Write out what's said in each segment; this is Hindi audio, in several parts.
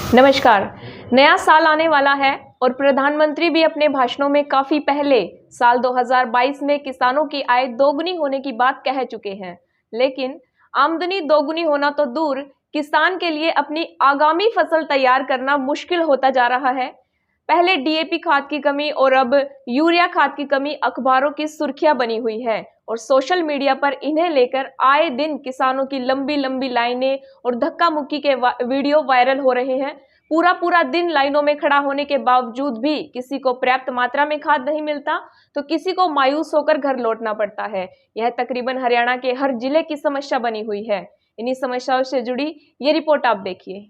नमस्कार। नया साल आने वाला है और प्रधानमंत्री भी अपने भाषणों में काफी पहले साल 2022 में किसानों की आय दोगुनी होने की बात कह चुके हैं। लेकिन आमदनी दोगुनी होना तो दूर, किसान के लिए अपनी आगामी फसल तैयार करना मुश्किल होता जा रहा है। पहले डीएपी खाद की कमी और अब यूरिया खाद की कमी अखबारों की सुर्खियां बनी हुई है और सोशल मीडिया पर इन्हें लेकर आए दिन किसानों की लंबी लंबी लाइनें और धक्का मुक्की के वीडियो वायरल हो रहे हैं। पूरा दिन लाइनों में खड़ा होने के बावजूद भी किसी को पर्याप्त मात्रा में खाद नहीं मिलता तो किसी को मायूस होकर घर लौटना पड़ता है। यह तकरीबन हरियाणा के हर जिले की समस्या बनी हुई है। इन्हीं समस्याओं से जुड़ी ये रिपोर्ट आप देखिए।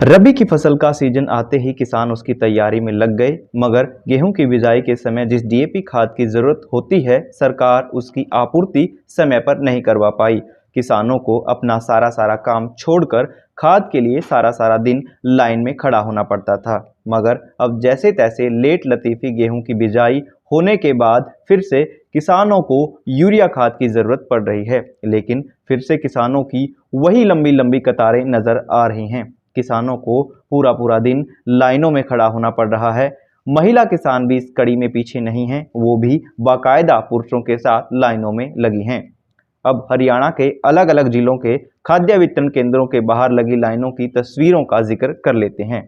रबी की फसल का सीजन आते ही किसान उसकी तैयारी में लग गए, मगर गेहूं की बिजाई के समय जिस डीएपी खाद की जरूरत होती है, सरकार उसकी आपूर्ति समय पर नहीं करवा पाई। किसानों को अपना सारा काम छोड़कर खाद के लिए सारा दिन लाइन में खड़ा होना पड़ता था। मगर अब जैसे तैसे लेट लतीफी गेहूं की बिजाई होने के बाद फिर से किसानों को यूरिया खाद की जरूरत पड़ रही है, लेकिन फिर से किसानों की वही लंबी कतारें नजर आ रही हैं। किसानों को पूरा दिन लाइनों में खड़ा होना पड़ रहा है। महिला किसान भी इस कड़ी में पीछे नहीं हैं, वो भी बाकायदा पुरुषों के साथ लाइनों में लगी हैं। अब हरियाणा के अलग अलग जिलों के खाद्य वितरण केंद्रों के बाहर लगी लाइनों की तस्वीरों का जिक्र कर लेते हैं।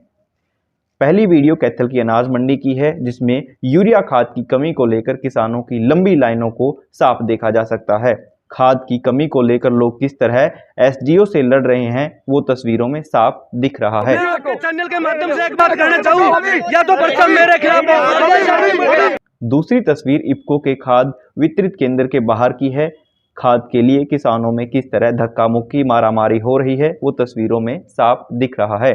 पहली वीडियो कैथल की अनाज मंडी की है, जिसमें यूरिया खाद की कमी को लेकर किसानों की लंबी लाइनों को साफ देखा जा सकता है। खाद की कमी को लेकर लोग किस तरह एसडीओ से लड़ रहे हैं, वो तस्वीरों में साफ दिख रहा है। चैनल के माध्यम से एक बात कहना चाहूं, या तो पर्चा मेरे खिलाफ। दूसरी तस्वीर इफ्को के खाद वितरित केंद्र के बाहर की है। खाद के लिए किसानों में किस तरह धक्का मुक्की मारामारी हो रही है, वो तस्वीरों में साफ दिख रहा है।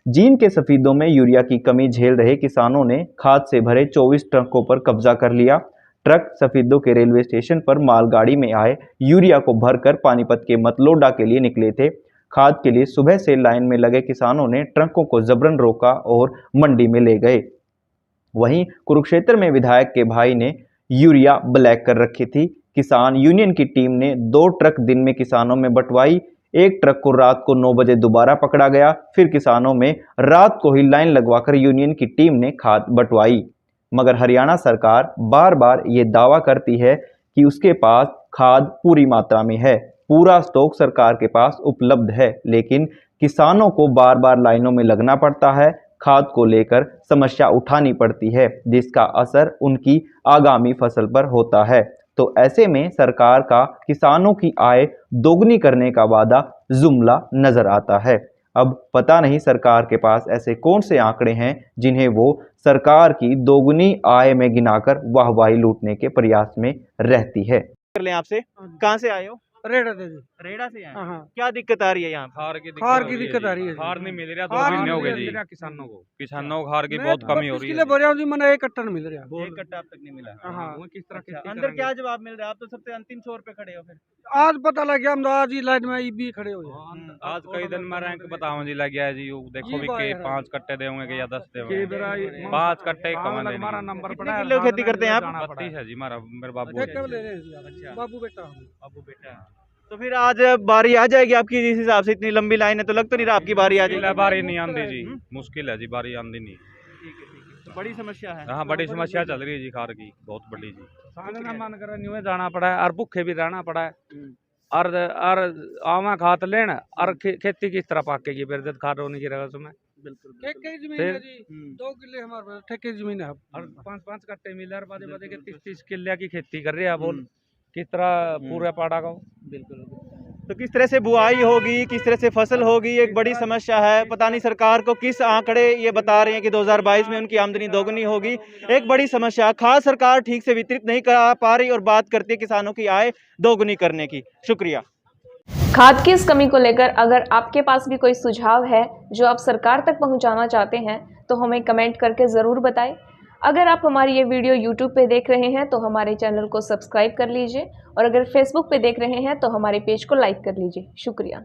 जींद के सफीदों में यूरिया की कमी झेल रहे किसानों ने खाद से भरे 24 ट्रकों पर कब्जा कर लिया। ट्रक सफीदों के रेलवे स्टेशन पर मालगाड़ी में आए यूरिया को भरकर पानीपत के मतलोडा के लिए निकले थे। खाद के लिए सुबह से लाइन में लगे किसानों ने ट्रकों को जबरन रोका और मंडी में ले गए। वहीं कुरुक्षेत्र में विधायक के भाई ने यूरिया ब्लैक कर रखी थी। किसान यूनियन की टीम ने 2 ट्रक दिन में किसानों में बंटवाई। एक ट्रक को रात को 9 बजे दोबारा पकड़ा गया। फिर किसानों में रात को ही लाइन लगवाकर यूनियन की टीम ने खाद बंटवाई। मगर हरियाणा सरकार बार ये दावा करती है कि उसके पास खाद पूरी मात्रा में है, पूरा स्टॉक सरकार के पास उपलब्ध है, लेकिन किसानों को बार लाइनों में लगना पड़ता है, खाद को लेकर समस्या उठानी पड़ती है, जिसका असर उनकी आगामी फसल पर होता है। तो ऐसे में सरकार का किसानों की आय दोगुनी करने का वादा जुमला नजर आता है। अब पता नहीं सरकार के पास ऐसे कौन से आंकड़े हैं जिन्हें वो सरकार की दोगुनी आय में गिनाकर वाहवाही लूटने के प्रयास में रहती है। कर लें आपसे, कहाँ से आए हो? रेड़ा दे जी। रेड़ा से आए। हाँ। क्या दिक्कत आ रही है यहाँ? खार की दिक्कत आ रही है। खार नहीं मिल रहा, 2 महीने हो गए जी। किसानों को खार की बहुत कमी हो रही है। बोल रहा हूँ जी, मैंने 1 कट्टा नहीं मिल रहा। 1 कट्टा अब तक नहीं मिला। हाँ। किस तरह अच्छा, अंदर क्या जवाब मिल रहा है? आप तो सबसे अंतिम छोर पे खड़े हो। फिर आज पता लग गया, हम तो आज ही लाइन में भी खड़े हो गए। आज कई दिन में रैंक बताओ जी लग गया है जी। देखो भी के 5 कट्टे देंगे या 10 देंगे। 5 कट्टे हमारा नंबर पड़ा है। किलो खेती करते हैं आप? 32 है जी मेरा, मेरे बाबू। अच्छा, बाबू बेटा। तो फिर आज बारी आ जाएगी आपकी? जिस हिसाब से इतनी लंबी लाइन है, तो लग तो नहीं रहा आपकी बारी आ जाएगी। बारी नहीं आंदी जी, मुश्किल है जी, बारी आंदी नहीं। तो बड़ी समस्या है। हाँ, बड़ी समस्या चल रही है जी, खार की बहुत बड़ी जी। सामने मन कर न्यू जाना पड़ा है और भूखे भी रहना पड़ा है। और आवा खाद लेना और खेती किस तरह पाकेगी? फिर खाद होने की रहा उसमें। बिल्कुल ठेके जमीन है जी, 2 किले हमारे पास ठेके जमीन है और 5 कट्टे मिले और बादे के 30 किले की खेती कर रही है। बोल किस तरह पूरा पाड़ा का? बिल्कुल। तो किस तरह से बुआई होगी, किस तरह से फसल होगी, एक बड़ी समस्या है। पता नहीं सरकार को किस आंकड़े ये बता रहे हैं कि 2022 में उनकी आमदनी दोगुनी होगी, एक बड़ी समस्या। खाद सरकार ठीक से वितरित नहीं करा पा रही और बात करती है किसानों की आय दोगुनी करने की। शुक्रिया। खाद की इस कमी को लेकर अगर आपके पास भी कोई सुझाव है जो आप सरकार तक पहुंचाना चाहते हैं तो हमें कमेंट करके ज़रूर बताएं। अगर आप हमारी ये वीडियो YouTube पे देख रहे हैं तो हमारे चैनल को सब्सक्राइब कर लीजिए और अगर Facebook पे देख रहे हैं तो हमारे पेज को लाइक कर लीजिए। शुक्रिया।